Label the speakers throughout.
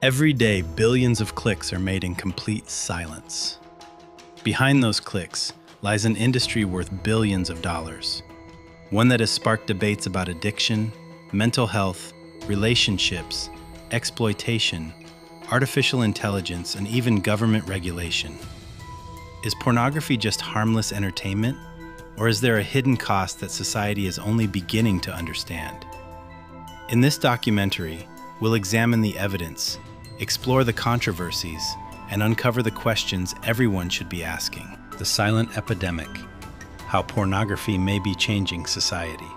Speaker 1: Every day, billions of clicks are made in complete silence. Behind those clicks lies an industry worth billions of dollars, one that has sparked debates about addiction, mental health, relationships, exploitation, artificial intelligence, and even government regulation. Is pornography just harmless entertainment, or is there a hidden cost that society is only beginning to understand? In this documentary, we'll examine the evidence, explore the controversies, and uncover the questions everyone should be asking. The silent epidemic: how pornography may be changing society.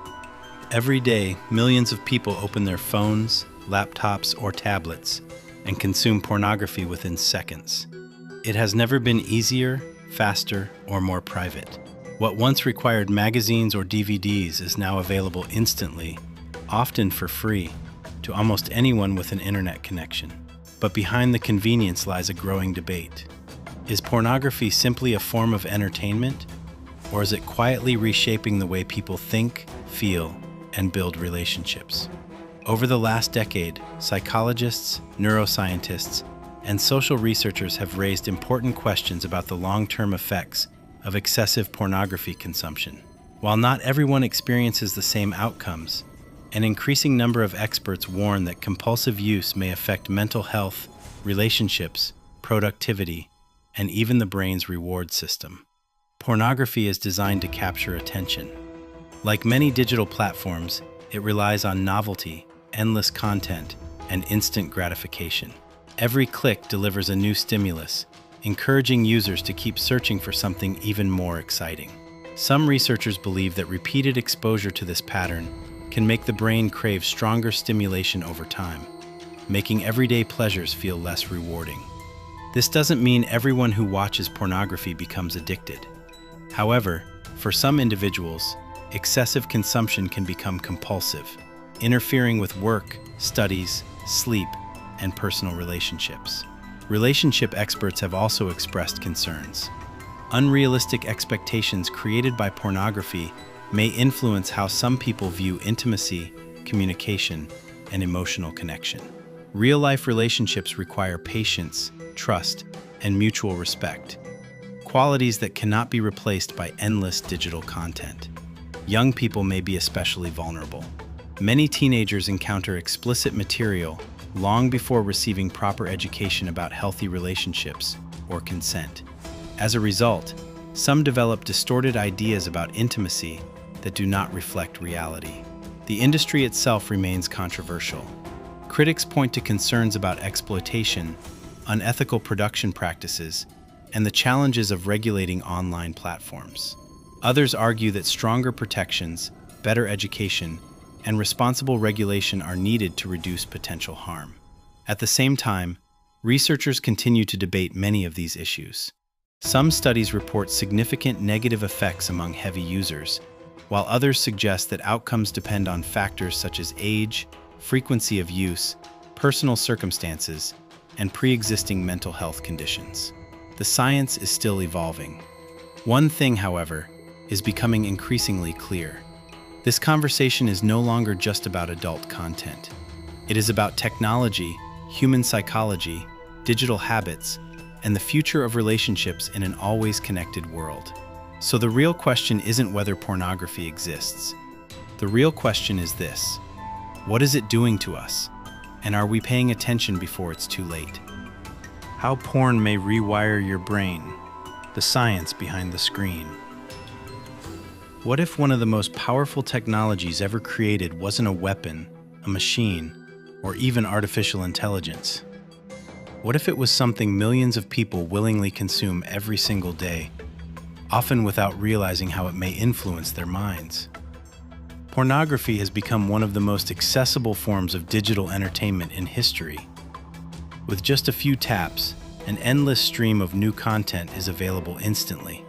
Speaker 1: Every day, millions of people open their phones, laptops, or tablets and consume pornography within seconds. It has never been easier, faster, or more private. What once required magazines or DVDs is now available instantly, often for free, to almost anyone with an internet connection. But behind the convenience lies a growing debate. Is pornography simply a form of entertainment, or is it quietly reshaping the way people think, feel, and build relationships? Over the last decade, psychologists, neuroscientists, and social researchers have raised important questions about the long-term effects of excessive pornography consumption. While not everyone experiences the same outcomes, an increasing number of experts warn that compulsive use may affect mental health, relationships, productivity, and even the brain's reward system. Pornography is designed to capture attention. Like many digital platforms, it relies on novelty, endless content, and instant gratification. Every click delivers a new stimulus, encouraging users to keep searching for something even more exciting. Some researchers believe that repeated exposure to this pattern can make the brain crave stronger stimulation over time, making everyday pleasures feel less rewarding. This doesn't mean everyone who watches pornography becomes addicted. However, for some individuals, excessive consumption can become compulsive, interfering with work, studies, sleep, and personal relationships. Relationship experts have also expressed concerns. Unrealistic expectations created by pornography may influence how some people view intimacy, communication, and emotional connection. Real-life relationships require patience, trust, and mutual respect, qualities that cannot be replaced by endless digital content. Young people may be especially vulnerable. Many teenagers encounter explicit material long before receiving proper education about healthy relationships or consent. As a result, some develop distorted ideas about intimacy that do not reflect reality. The industry itself remains controversial. Critics point to concerns about exploitation, unethical production practices, and the challenges of regulating online platforms. Others argue that stronger protections, better education, and responsible regulation are needed to reduce potential harm. At the same time, researchers continue to debate many of these issues. Some studies report significant negative effects among heavy users, while others suggest that outcomes depend on factors such as age, frequency of use, personal circumstances, and pre-existing mental health conditions. The science is still evolving. One thing, however, is becoming increasingly clear. This conversation is no longer just about adult content. It is about technology, human psychology, digital habits, and the future of relationships in an always connected world. So the real question isn't whether pornography exists. The real question is this: what is it doing to us? And are we paying attention before it's too late? How porn may rewire your brain. The science behind the screen. What if one of the most powerful technologies ever created wasn't a weapon, a machine, or even artificial intelligence? What if it was something millions of people willingly consume every single day, often without realizing how it may influence their minds? Pornography has become one of the most accessible forms of digital entertainment in history. With just a few taps, an endless stream of new content is available instantly.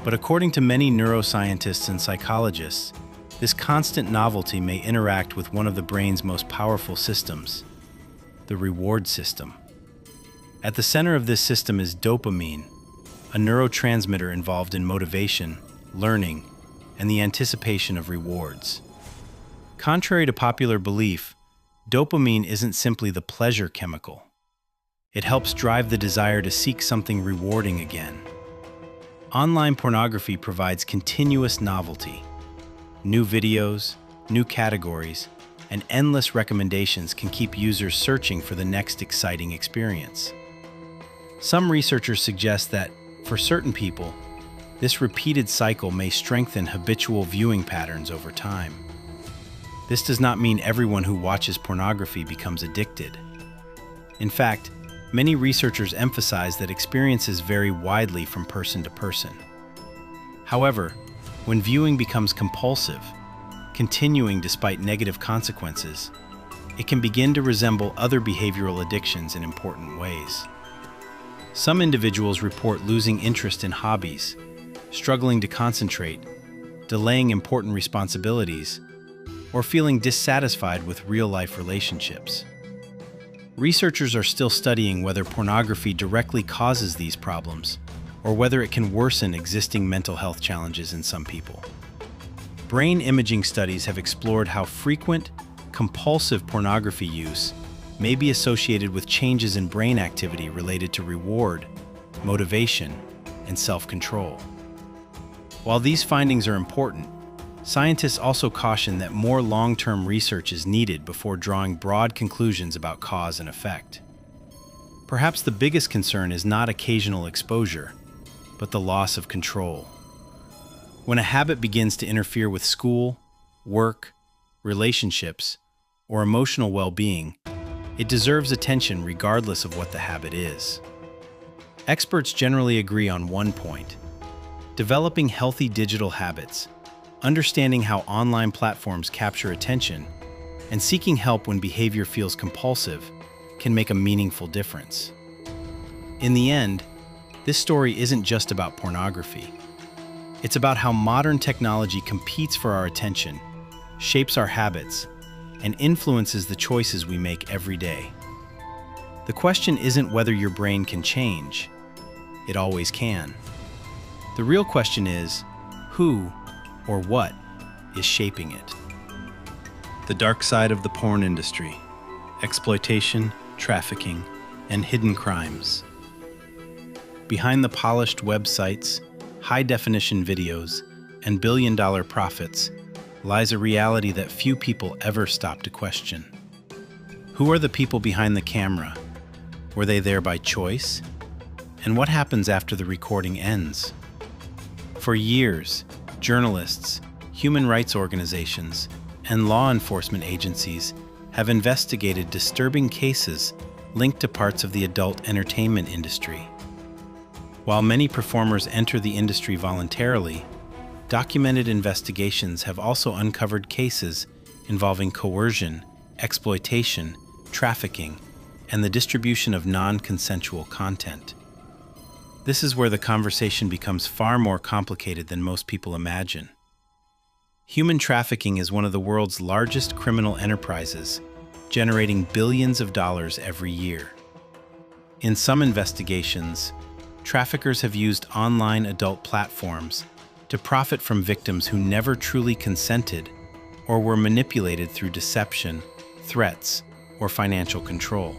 Speaker 1: But according to many neuroscientists and psychologists, this constant novelty may interact with one of the brain's most powerful systems, the reward system. At the center of this system is dopamine, a neurotransmitter involved in motivation, learning, and the anticipation of rewards. Contrary to popular belief, Dopamine isn't simply the pleasure chemical. It helps drive the desire to seek something rewarding again. Online pornography provides continuous novelty. New videos, new categories, and endless recommendations can keep users searching for the next exciting experience. Some researchers suggest that, for certain people, this repeated cycle may strengthen habitual viewing patterns over time. This does not mean everyone who watches pornography becomes addicted. In fact, many researchers emphasize that experiences vary widely from person to person. However, when viewing becomes compulsive, continuing despite negative consequences, it can begin to resemble other behavioral addictions in important ways. Some individuals report losing interest in hobbies, struggling to concentrate, delaying important responsibilities, or feeling dissatisfied with real-life relationships. Researchers are still studying whether pornography directly causes these problems, or whether it can worsen existing mental health challenges in some people. Brain imaging studies have explored how frequent, compulsive pornography use may be associated with changes in brain activity related to reward, motivation, and self-control. While these findings are important, scientists also caution that more long-term research is needed before drawing broad conclusions about cause and effect. Perhaps the biggest concern is not occasional exposure, but the loss of control. When a habit begins to interfere with school, work, relationships, or emotional well-being, it deserves attention regardless of what the habit is. Experts generally agree on one point: developing healthy digital habits, understanding how online platforms capture attention, and seeking help when behavior feels compulsive can make a meaningful difference. In the end, this story isn't just about pornography. It's about how modern technology competes for our attention, shapes our habits, and influences the choices we make every day. The question isn't whether your brain can change. It always can. The real question is, who or what is shaping it? The dark side of the porn industry: exploitation, trafficking, and hidden crimes. Behind the polished websites, high-definition videos, and billion-dollar profits lies a reality that few people ever stop to question. Who are the people behind the camera? Were they there by choice? And what happens after the recording ends? For years, journalists, human rights organizations, and law enforcement agencies have investigated disturbing cases linked to parts of the adult entertainment industry. While many performers enter the industry voluntarily, documented investigations have also uncovered cases involving coercion, exploitation, trafficking, and the distribution of non-consensual content. This is where the conversation becomes far more complicated than most people imagine. Human trafficking is one of the world's largest criminal enterprises, generating billions of dollars every year. In some investigations, traffickers have used online adult platforms to profit from victims who never truly consented or were manipulated through deception, threats, or financial control.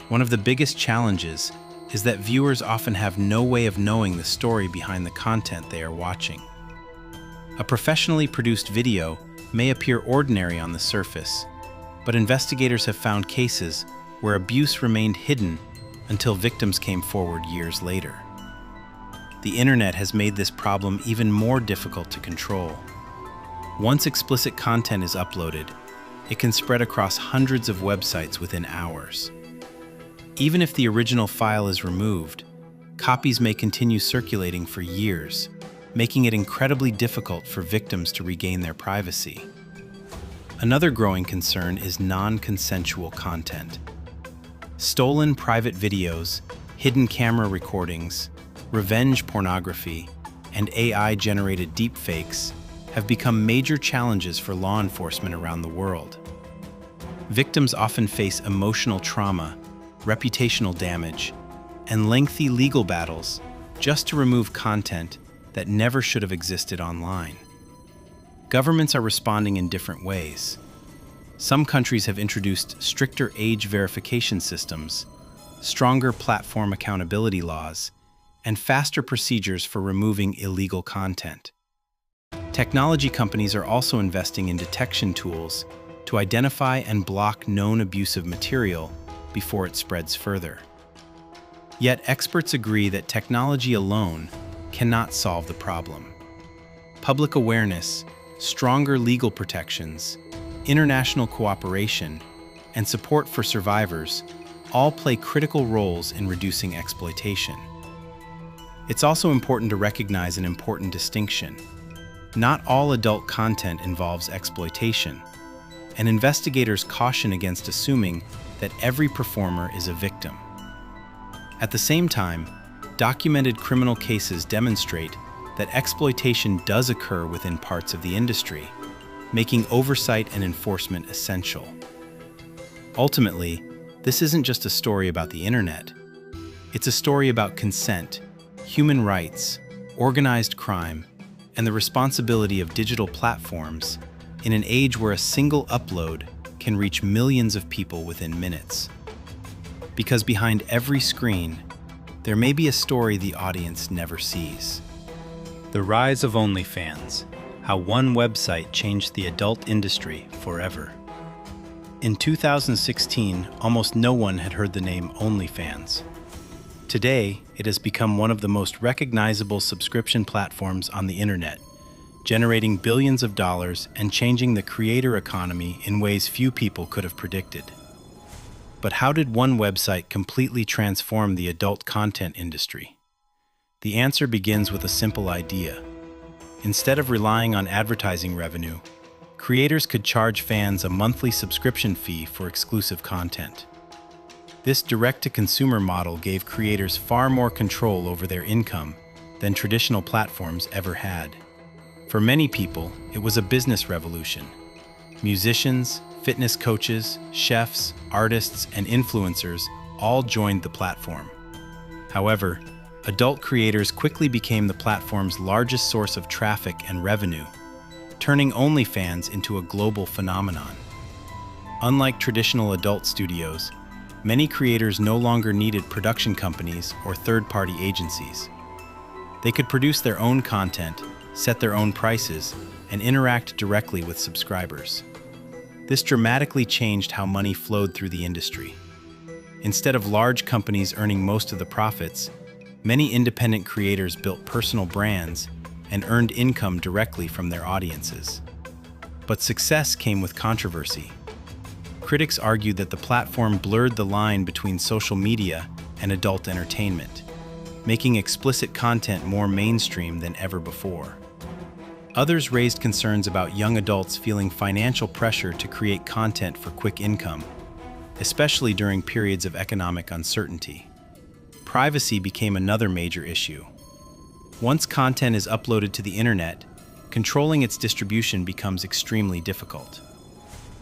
Speaker 1: One of the biggest challenges is that viewers often have no way of knowing the story behind the content they are watching. A professionally produced video may appear ordinary on the surface, but investigators have found cases where abuse remained hidden until victims came forward years later. The internet has made this problem even more difficult to control. Once explicit content is uploaded, it can spread across hundreds of websites within hours. Even if the original file is removed, copies may continue circulating for years, making it incredibly difficult for victims to regain their privacy. Another growing concern is non-consensual content. Stolen private videos, hidden camera recordings, revenge pornography, and AI-generated deepfakes have become major challenges for law enforcement around the world. Victims often face emotional trauma, reputational damage, and lengthy legal battles just to remove content that never should have existed online. Governments are responding in different ways. Some countries have introduced stricter age verification systems, stronger platform accountability laws, and faster procedures for removing illegal content. Technology companies are also investing in detection tools to identify and block known abusive material before it spreads further. Yet experts agree that technology alone cannot solve the problem. Public awareness, stronger legal protections, international cooperation, and support for survivors all play critical roles in reducing exploitation. It's also important to recognize an important distinction. Not all adult content involves exploitation, and investigators caution against assuming that every performer is a victim. At the same time, documented criminal cases demonstrate that exploitation does occur within parts of the industry, making oversight and enforcement essential. Ultimately, this isn't just a story about the internet. It's a story about consent, human rights, organized crime, and the responsibility of digital platforms in an age where a single upload can reach millions of people within minutes. Because behind every screen, there may be a story the audience never sees. The rise of OnlyFans, how one website changed the adult industry forever. In 2016, almost no one had heard the name OnlyFans. Today, it has become one of the most recognizable subscription platforms on the internet, generating billions of dollars and changing the creator economy in ways few people could have predicted. But how did one website completely transform the adult content industry? The answer begins with a simple idea. Instead of relying on advertising revenue, creators could charge fans a monthly subscription fee for exclusive content. This direct-to-consumer model gave creators far more control over their income than traditional platforms ever had. For many people, it was a business revolution. Musicians, fitness coaches, chefs, artists, and influencers all joined the platform. However, adult creators quickly became the platform's largest source of traffic and revenue, turning OnlyFans into a global phenomenon. Unlike traditional adult studios, many creators no longer needed production companies or third-party agencies. They could produce their own content, set their own prices, and interact directly with subscribers. This dramatically changed how money flowed through the industry. Instead of large companies earning most of the profits, many independent creators built personal brands and earned income directly from their audiences. But success came with controversy. Critics argued that the platform blurred the line between social media and adult entertainment, making explicit content more mainstream than ever before. Others raised concerns about young adults feeling financial pressure to create content for quick income, especially during periods of economic uncertainty. Privacy became another major issue. Once content is uploaded to the internet, controlling its distribution becomes extremely difficult.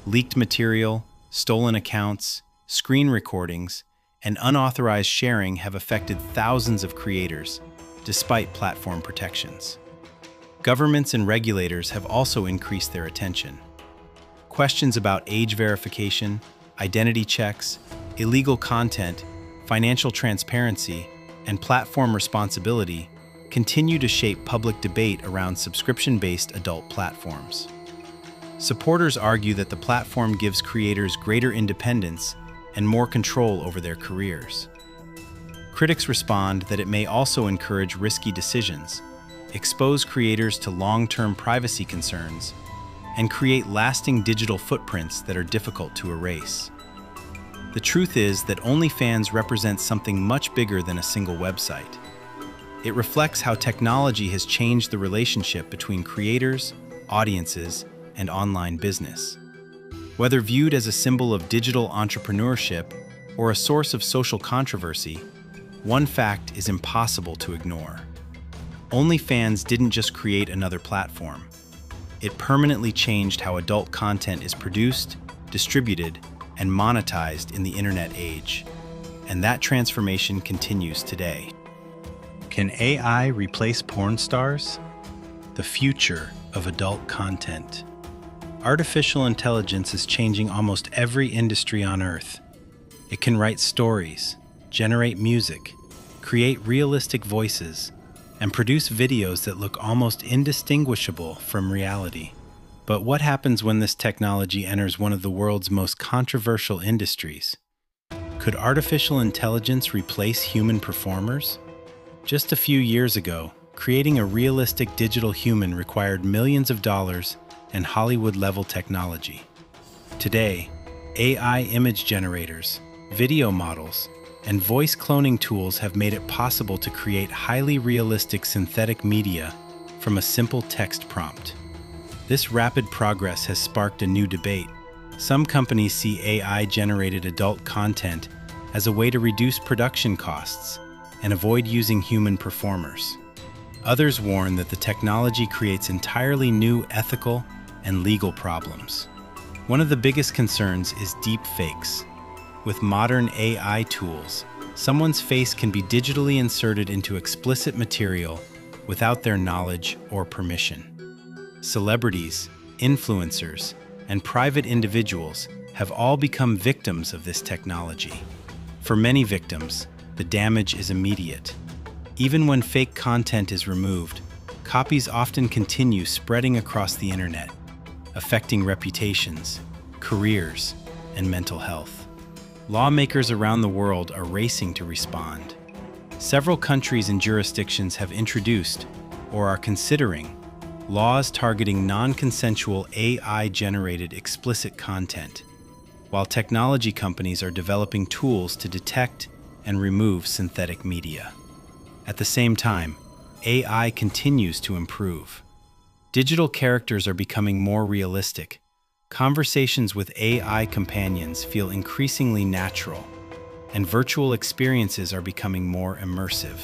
Speaker 1: Leaked material, stolen accounts, screen recordings, and unauthorized sharing have affected thousands of creators, despite platform protections. Governments and regulators have also increased their attention. Questions about age verification, identity checks, illegal content, financial transparency, and platform responsibility continue to shape public debate around subscription-based adult platforms. Supporters argue that the platform gives creators greater independence and more control over their careers. Critics respond that it may also encourage risky decisions, expose creators to long-term privacy concerns, and create lasting digital footprints that are difficult to erase. The truth is that OnlyFans represents something much bigger than a single website. It reflects how technology has changed the relationship between creators, audiences, and online business. Whether viewed as a symbol of digital entrepreneurship or a source of social controversy, one fact is impossible to ignore. OnlyFans didn't just create another platform. It permanently changed how adult content is produced, distributed, and monetized in the internet age. And that transformation continues today. Can AI replace porn stars? The future of adult content. artificial intelligence is changing almost every industry on Earth. It can write stories, generate music, create realistic voices, and produce videos that look almost indistinguishable from reality. But what happens when this technology enters one of the world's most controversial industries? Could artificial intelligence replace human performers? Just a few years ago, creating a realistic digital human required millions of dollars and Hollywood-level technology. Today, AI image generators, video models, and voice cloning tools have made it possible to create highly realistic synthetic media from a simple text prompt. This rapid progress has sparked a new debate. Some companies see AI-generated adult content as a way to reduce production costs and avoid using human performers. Others warn that the technology creates entirely new ethical and legal problems. One of the biggest concerns is deep fakes. With modern AI tools, someone's face can be digitally inserted into explicit material without their knowledge or permission. Celebrities, influencers, and private individuals have all become victims of this technology. For many victims, the damage is immediate. Even when fake content is removed, copies often continue spreading across the internet, affecting reputations, careers, and mental health. Lawmakers around the world are racing to respond. Several countries and jurisdictions have introduced, or are considering, laws targeting non-consensual AI-generated explicit content, while technology companies are developing tools to detect and remove synthetic media. At the same time, AI continues to improve. Digital characters are becoming more realistic. Conversations with AI companions feel increasingly natural, and virtual experiences are becoming more immersive.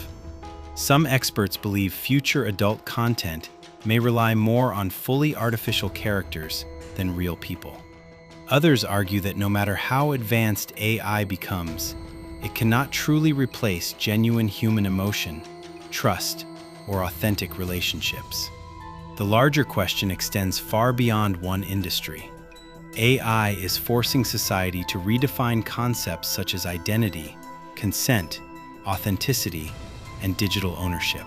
Speaker 1: Some experts believe future adult content may rely more on fully artificial characters than real people. Others argue that no matter how advanced AI becomes, it cannot truly replace genuine human emotion, trust, or authentic relationships. The larger question extends far beyond one industry. AI is forcing society to redefine concepts such as identity, consent, authenticity, and digital ownership.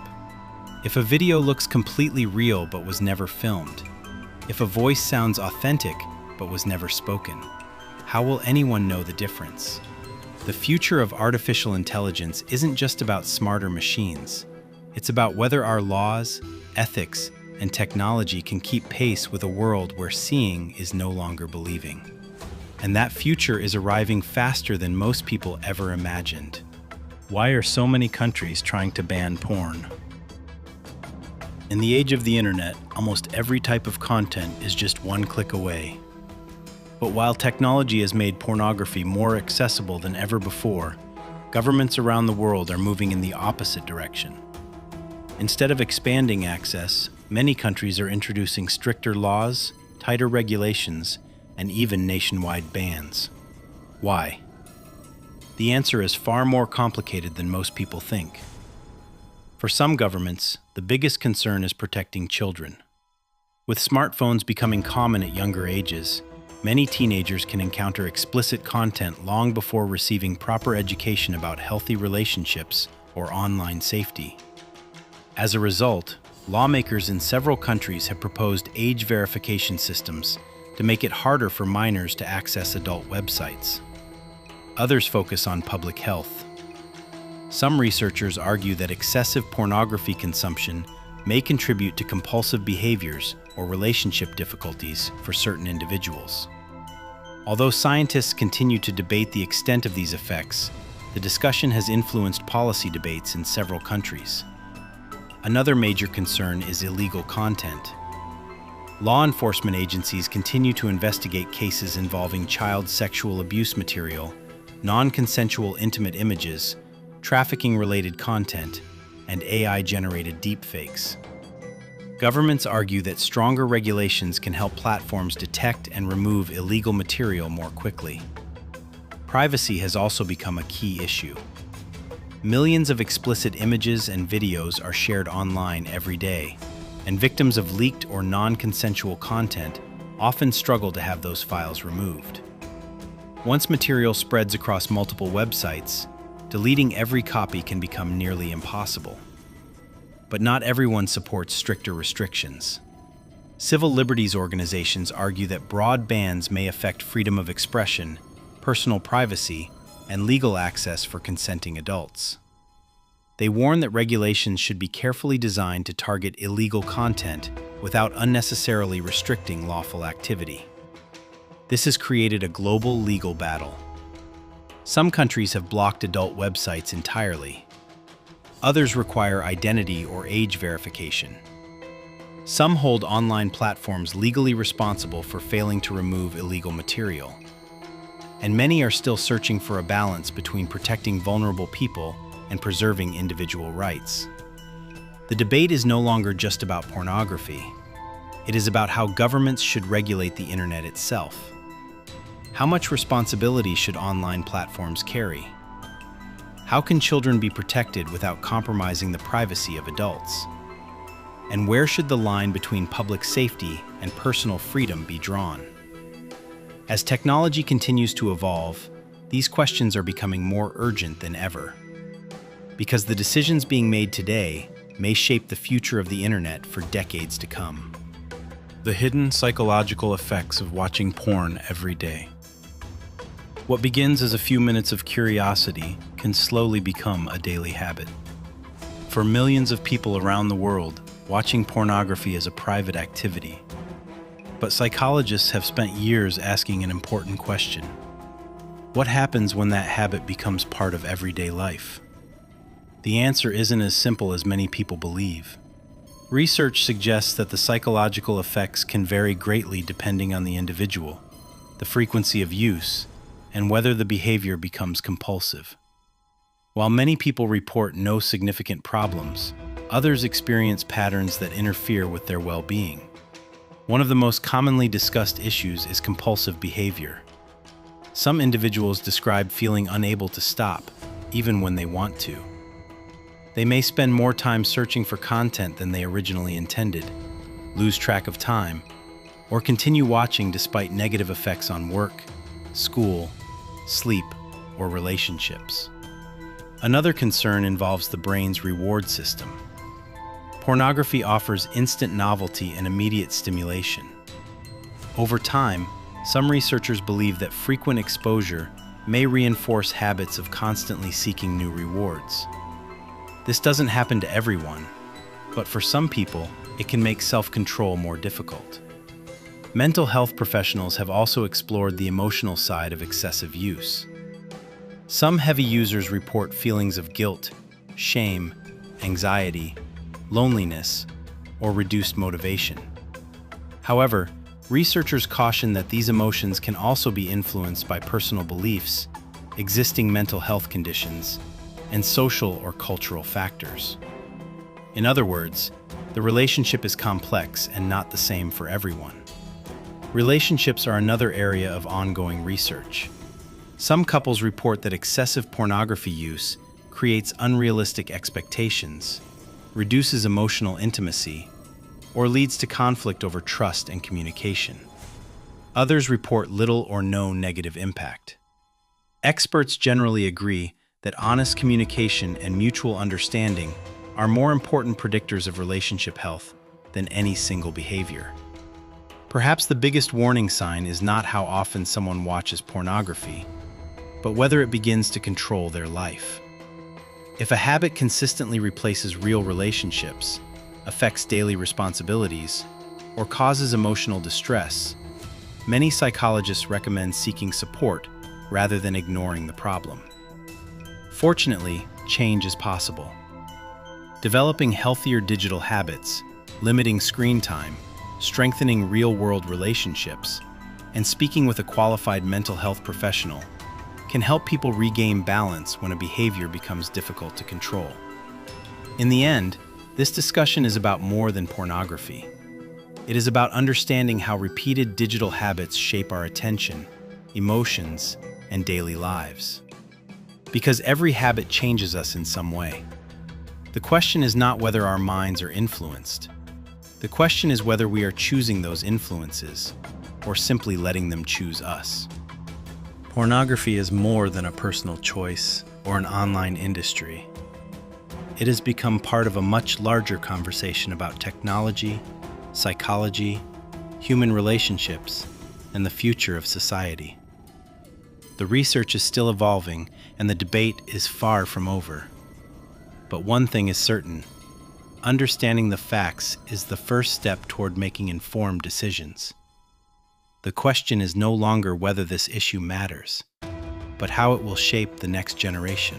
Speaker 1: If a video looks completely real but was never filmed, if a voice sounds authentic but was never spoken, how will anyone know the difference? The future of artificial intelligence isn't just about smarter machines. It's about whether our laws, ethics, and technology can keep pace with a world where seeing is no longer believing. And that future is arriving faster than most people ever imagined. Why are so many countries trying to ban porn? In the age of the internet, almost every type of content is just one click away. But while technology has made pornography more accessible than ever before, governments around the world are moving in the opposite direction. Instead of expanding access, many countries are introducing stricter laws, tighter regulations, and even nationwide bans. Why? The answer is far more complicated than most people think. For some governments, the biggest concern is protecting children. With smartphones becoming common at younger ages, many teenagers can encounter explicit content long before receiving proper education about healthy relationships or online safety. As a result, lawmakers in several countries have proposed age verification systems to make it harder for minors to access adult websites. Others focus on public health. Some researchers argue that excessive pornography consumption may contribute to compulsive behaviors or relationship difficulties for certain individuals. Although scientists continue to debate the extent of these effects, the discussion has influenced policy debates in several countries. Another major concern is illegal content. Law enforcement agencies continue to investigate cases involving child sexual abuse material, non-consensual intimate images, trafficking-related content, and AI-generated deepfakes. Governments argue that stronger regulations can help platforms detect and remove illegal material more quickly. Privacy has also become a key issue. Millions of explicit images and videos are shared online every day, and victims of leaked or non-consensual content often struggle to have those files removed. Once material spreads across multiple websites, deleting every copy can become nearly impossible. But not everyone supports stricter restrictions. Civil liberties organizations argue that broad bans may affect freedom of expression, personal privacy, and legal access for consenting adults. They warn that regulations should be carefully designed to target illegal content without unnecessarily restricting lawful activity. This has created a global legal battle. Some countries have blocked adult websites entirely. Others require identity or age verification. Some hold online platforms legally responsible for failing to remove illegal material. And many are still searching for a balance between protecting vulnerable people and preserving individual rights. The debate is no longer just about pornography. It is about how governments should regulate the internet itself. How much responsibility should online platforms carry? How can children be protected without compromising the privacy of adults? And where should the line between public safety and personal freedom be drawn? As technology continues to evolve, these questions are becoming more urgent than ever. Because the decisions being made today may shape the future of the internet for decades to come. The hidden psychological effects of watching porn every day. What begins as a few minutes of curiosity can slowly become a daily habit. For millions of people around the world, watching pornography is a private activity. But psychologists have spent years asking an important question. What happens when that habit becomes part of everyday life? The answer isn't as simple as many people believe. Research suggests that the psychological effects can vary greatly depending on the individual, the frequency of use, and whether the behavior becomes compulsive. While many people report no significant problems, others experience patterns that interfere with their well-being. One of the most commonly discussed issues is compulsive behavior. Some individuals describe feeling unable to stop, even when they want to. They may spend more time searching for content than they originally intended, lose track of time, or continue watching despite negative effects on work, school, sleep, or relationships. Another concern involves the brain's reward system. Pornography offers instant novelty and immediate stimulation. Over time, some researchers believe that frequent exposure may reinforce habits of constantly seeking new rewards. This doesn't happen to everyone, but for some people, it can make self-control more difficult. Mental health professionals have also explored the emotional side of excessive use. Some heavy users report feelings of guilt, shame, anxiety, loneliness, or reduced motivation. However, researchers caution that these emotions can also be influenced by personal beliefs, existing mental health conditions, and social or cultural factors. In other words, the relationship is complex and not the same for everyone. Relationships are another area of ongoing research. Some couples report that excessive pornography use creates unrealistic expectations, reduces emotional intimacy, or leads to conflict over trust and communication. Others report little or no negative impact. Experts generally agree that honest communication and mutual understanding are more important predictors of relationship health than any single behavior. Perhaps the biggest warning sign is not how often someone watches pornography, but whether it begins to control their life. If a habit consistently replaces real relationships, affects daily responsibilities, or causes emotional distress, many psychologists recommend seeking support rather than ignoring the problem. Fortunately, change is possible. Developing healthier digital habits, limiting screen time, strengthening real-world relationships, and speaking with a qualified mental health professional can help people regain balance when a behavior becomes difficult to control. In the end, this discussion is about more than pornography. It is about understanding how repeated digital habits shape our attention, emotions, and daily lives. Because every habit changes us in some way. The question is not whether our minds are influenced. The question is whether we are choosing those influences, or simply letting them choose us. Pornography is more than a personal choice or an online industry. It has become part of a much larger conversation about technology, psychology, human relationships, and the future of society. The research is still evolving, and the debate is far from over. But one thing is certain: understanding the facts is the first step toward making informed decisions. The question is no longer whether this issue matters, but how it will shape the next generation.